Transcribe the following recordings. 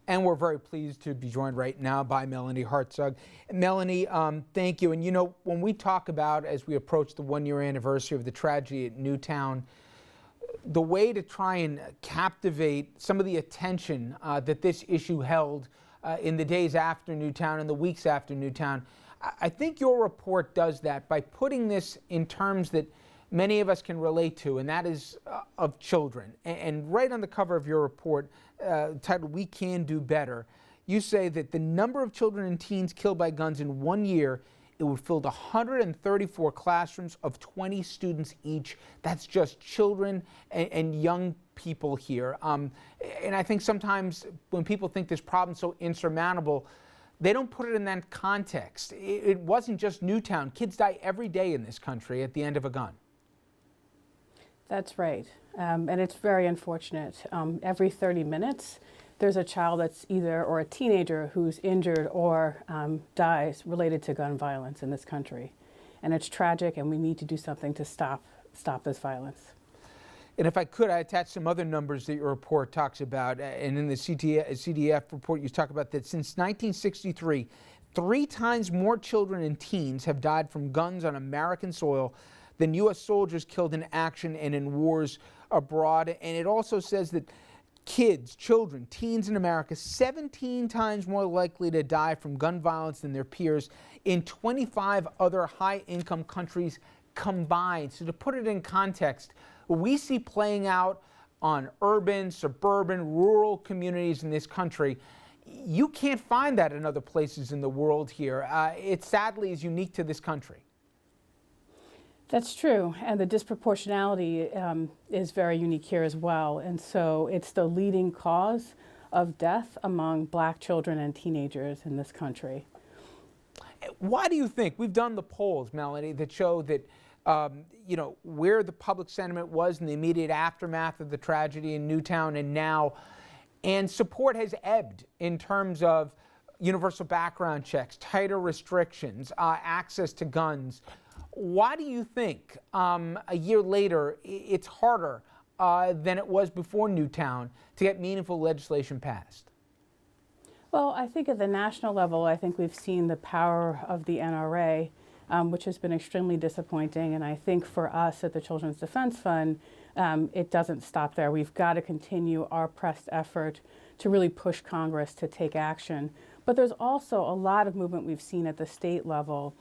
And we're very pleased to be joined right now by Melanie Hartzog. Melanie, thank you. And you know, when we talk about, as we approach the 1-year anniversary of the tragedy at Newtown, the way to try and captivate some of the attention that this issue held in the days after Newtown and the weeks after Newtown, I think your report does that by putting this in terms that many of us can relate to, and that is of children. And right on the cover of your report, titled "We Can Do Better," you say that the number of children and teens killed by guns in 1 year, it would fill 134 classrooms of 20 students each. That's just children and young people here. And I think sometimes when people think this problem's so insurmountable, they don't put it in that context. It wasn't just Newtown. Kids die every day in this country at the end of a gun. That's right, and it's very unfortunate. Every 30 minutes, there's a child that's or a teenager who's injured or dies related to gun violence in this country. And it's tragic, and we need to do something to stop this violence. And if I could, I attach some other numbers that your report talks about. And in the CDF report, you talk about that since 1963, 3 times more children and teens have died from guns on American soil than U.S. soldiers killed in action and in wars abroad. And it also says that children, teens in America, 17 times more likely to die from gun violence than their peers in 25 other high-income countries combined. So to put it in context, what we see playing out on urban, suburban, rural communities in this country, you can't find that in other places in the world here. It sadly is unique to this country. That's true, and the disproportionality is very unique here as well. And so it's the leading cause of death among Black children and teenagers in this country. Why do you think? We've done the polls, Melanie, that show that where the public sentiment was in the immediate aftermath of the tragedy in Newtown and now, and support has ebbed in terms of universal background checks, tighter restrictions, access to guns. Why do you think a year later it's harder than it was before Newtown to get meaningful legislation passed? Well, I think at the national level, I think we've seen the power of the NRA, which has been extremely disappointing. And I think for us at the Children's Defense Fund, it doesn't stop there. We've got to continue our pressed effort to really push Congress to take action. But there's also a lot of movement we've seen at the state level,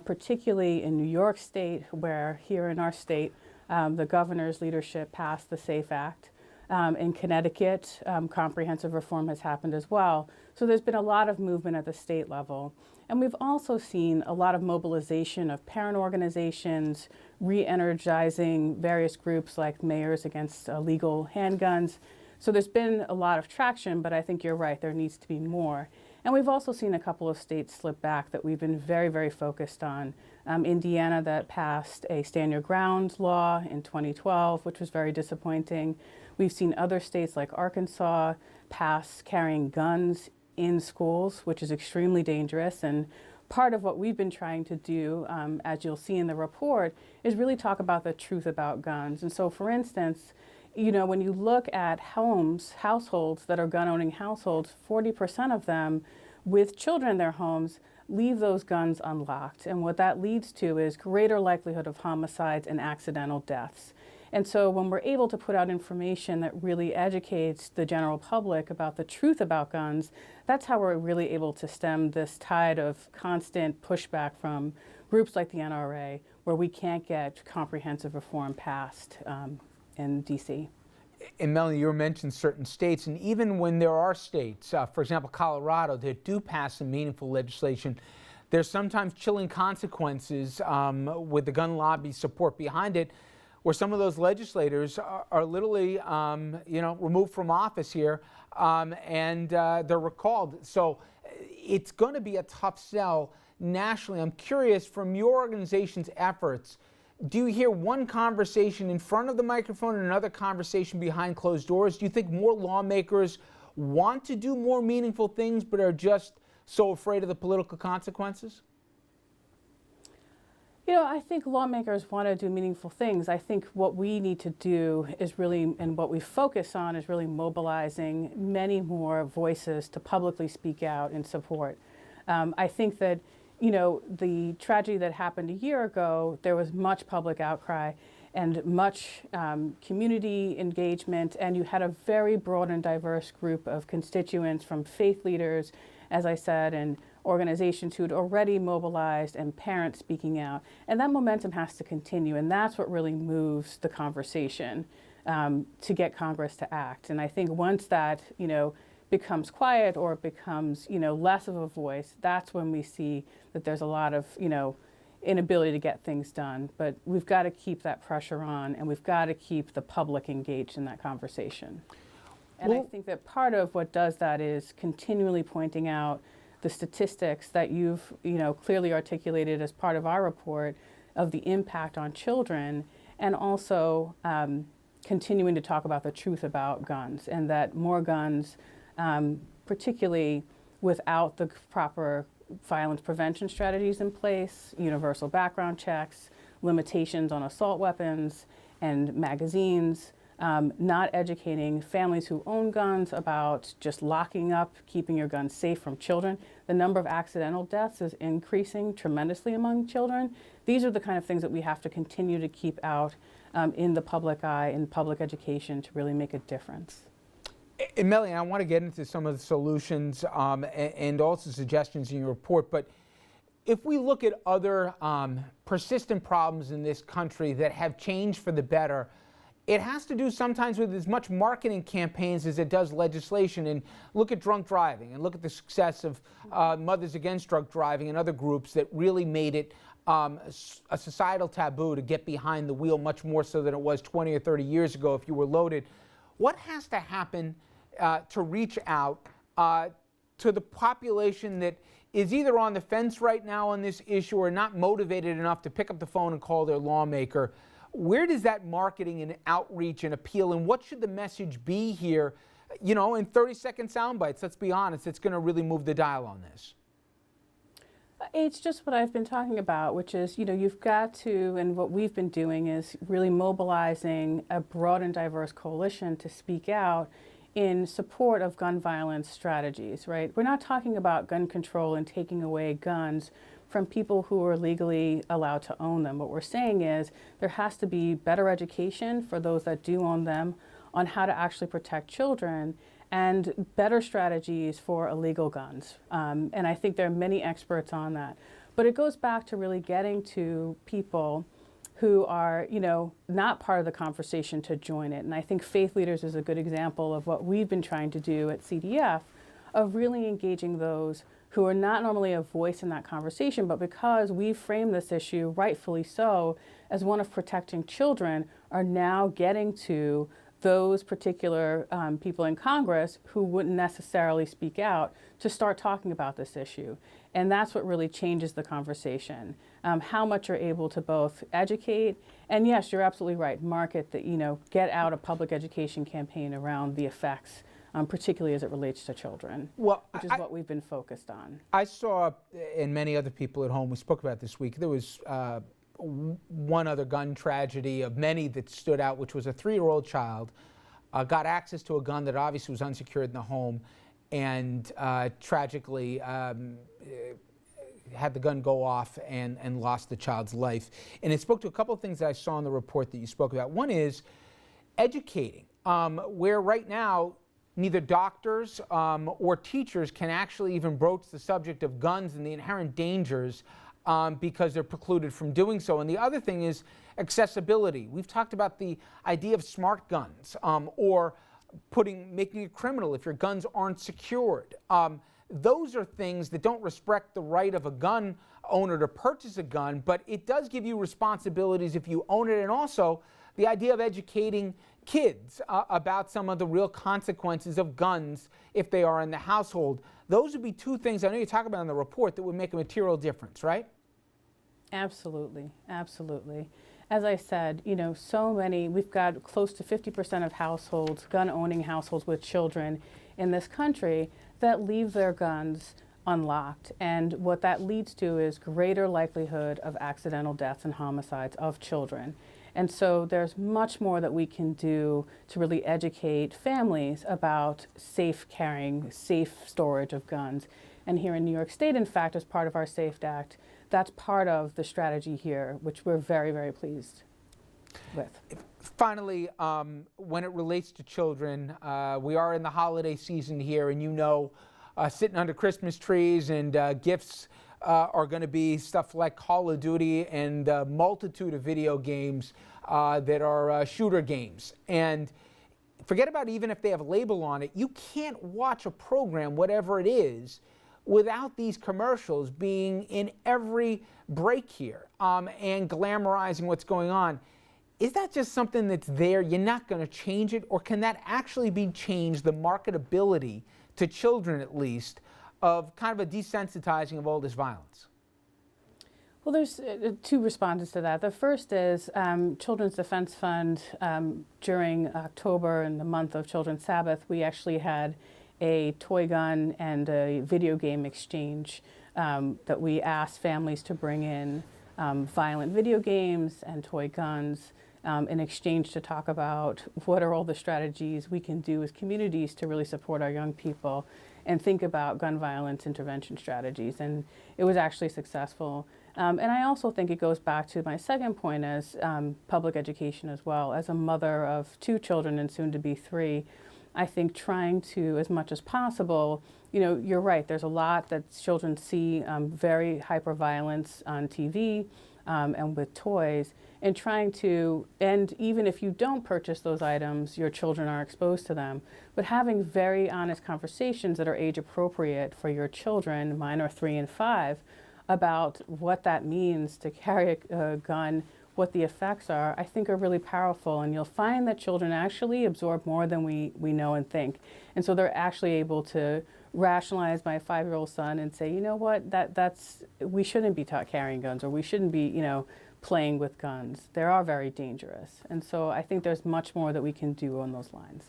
particularly in New York State, where here in our state, the governor's leadership passed the SAFE Act. In Connecticut, comprehensive reform has happened as well. So there's been a lot of movement at the state level. And we've also seen a lot of mobilization of parent organizations, re-energizing various groups like Mayors Against Illegal Handguns. So there's been a lot of traction, but I think you're right, there needs to be more. And we've also seen a couple of states slip back that we've been very, very focused on. Indiana, that passed a Stand Your Ground law in 2012, which was very disappointing. We've seen other states like Arkansas pass carrying guns in schools, which is extremely dangerous. And part of what we've been trying to do, as you'll see in the report, is really talk about the truth about guns. And so, for instance, when you look at households that are gun-owning households, 40% of them with children in their homes leave those guns unlocked. And what that leads to is greater likelihood of homicides and accidental deaths. And so when we're able to put out information that really educates the general public about the truth about guns, that's how we're really able to stem this tide of constant pushback from groups like the NRA, where we can't get comprehensive reform passed in D.C. And Melanie, you mentioned certain states, and even when there are states, for example, Colorado, that do pass some meaningful legislation, there's sometimes chilling consequences with the gun lobby support behind it, where some of those legislators are literally, removed from office here, and they're recalled. So it's going to be a tough sell nationally. I'm curious, from your organization's efforts, do you hear one conversation in front of the microphone and another conversation behind closed doors? Do you think more lawmakers want to do more meaningful things but are just so afraid of the political consequences? I think lawmakers want to do meaningful things. I think what we need to do is really, and what we focus on is really mobilizing many more voices to publicly speak out in support. I think that, the tragedy that happened a year ago, there was much public outcry and much community engagement, and you had a very broad and diverse group of constituents, from faith leaders, as I said, and organizations who had already mobilized, and parents speaking out. And that momentum has to continue, and that's what really moves the conversation to get Congress to act. And I think once that, becomes quiet, or it becomes, less of a voice, that's when we see that there's a lot of, inability to get things done. But we've got to keep that pressure on, and we've got to keep the public engaged in that conversation. And I think that part of what does that is continually pointing out the statistics that you've, clearly articulated as part of our report of the impact on children, and also continuing to talk about the truth about guns, and that more guns, particularly without the proper violence prevention strategies in place, universal background checks, limitations on assault weapons and magazines, not educating families who own guns about just locking up, keeping your guns safe from children. The number of accidental deaths is increasing tremendously among children. These are the kind of things that we have to continue to keep out in the public eye, in public education, to really make a difference. And Melanie, I want to get into some of the solutions and also suggestions in your report, but if we look at other persistent problems in this country that have changed for the better, it has to do sometimes with as much marketing campaigns as it does legislation. And look at drunk driving, and look at the success of Mothers Against Drunk Driving and other groups that really made it a societal taboo to get behind the wheel, much more so than it was 20 or 30 years ago if you were loaded. What has to happen to reach out to the population that is either on the fence right now on this issue or not motivated enough to pick up the phone and call their lawmaker? Where does that marketing and outreach and appeal, and what should the message be here? In 30-second sound bites, let's be honest, it's going to really move the dial on this. It's just what I've been talking about, which is, you've got to, and what we've been doing is really mobilizing a broad and diverse coalition to speak out in support of gun violence strategies, right? We're not talking about gun control and taking away guns from people who are legally allowed to own them. What we're saying is there has to be better education for those that do own them on how to actually protect children, and better strategies for illegal guns. And I think there are many experts on that. But it goes back to really getting to people who are, not part of the conversation to join it. And I think faith leaders is a good example of what we've been trying to do at CDF, of really engaging those who are not normally a voice in that conversation, but because we frame this issue, rightfully so, as one of protecting children, are now getting to those particular people in Congress who wouldn't necessarily speak out to start talking about this issue. And that's what really changes the conversation. How much you're able to both educate, and yes, you're absolutely right, market the, get out a public education campaign around the effects, particularly as it relates to children, which is what we've been focused on. I saw, and many other people at home we spoke about this week, there was one other gun tragedy of many that stood out, which was a 3-year-old child got access to a gun that obviously was unsecured in the home, and tragically had the gun go off and lost the child's life. And it spoke to a couple of things that I saw in the report that you spoke about. One is educating, where right now neither doctors or teachers can actually even broach the subject of guns and the inherent dangers because they're precluded from doing so. And the other thing is accessibility. We've talked about the idea of smart guns or making it criminal if your guns aren't secured. Those are things that don't respect the right of a gun owner to purchase a gun, but it does give you responsibilities if you own it. And also the idea of educating kids about some of the real consequences of guns if they are in the household. Those would be two things I know you talk about in the report that would make a material difference, right? Absolutely, absolutely. As I said, we've got close to 50% of households, gun-owning households with children in this country, that leave their guns unlocked. And what that leads to is greater likelihood of accidental deaths and homicides of children. And so there's much more that we can do to really educate families about safe carrying, safe storage of guns. And here in New York State, in fact, as part of our SAFE Act, that's part of the strategy here, which we're very, very pleased with. Finally, when it relates to children, we are in the holiday season here, and sitting under Christmas trees and gifts are going to be stuff like Call of Duty and a multitude of video games that are shooter games. And forget about even if they have a label on it, you can't watch a program, whatever it is, without these commercials being in every break here and glamorizing what's going on. Is that just something that's there, you're not going to change it, or can that actually be changed, the marketability to children at least, of kind of a desensitizing of all this violence? Well, there's two responses to that. The first is Children's Defense Fund. During October and the month of Children's Sabbath, we actually had a toy gun and a video game exchange that we asked families to bring in violent video games and toy guns in exchange to talk about what are all the strategies we can do as communities to really support our young people and think about gun violence intervention strategies. And it was actually successful. And I also think it goes back to my second point as public education as well. As a mother of 2 children and soon to be 3, I think trying to, as much as possible, you're right, there's a lot that children see, very hyper-violence on TV and with toys, and trying to, and even if you don't purchase those items, your children are exposed to them, but having very honest conversations that are age appropriate for your children, mine are 3 and 5, about what that means to carry a gun, what the effects are, I think are really powerful. And you'll find that children actually absorb more than we know and think. And so they're actually able to rationalize my 5-year-old son and say, you know what, we shouldn't be taught carrying guns, or we shouldn't be, playing with guns. They are very dangerous. And so I think there's much more that we can do on those lines.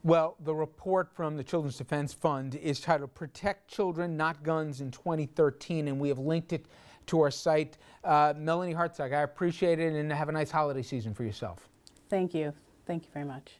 Well, the report from the Children's Defense Fund is titled Protect Children, Not Guns in 2013, and we have linked it to our site. Melanie Hartzog, I appreciate it, and have a nice holiday season for yourself. Thank you. Thank you very much.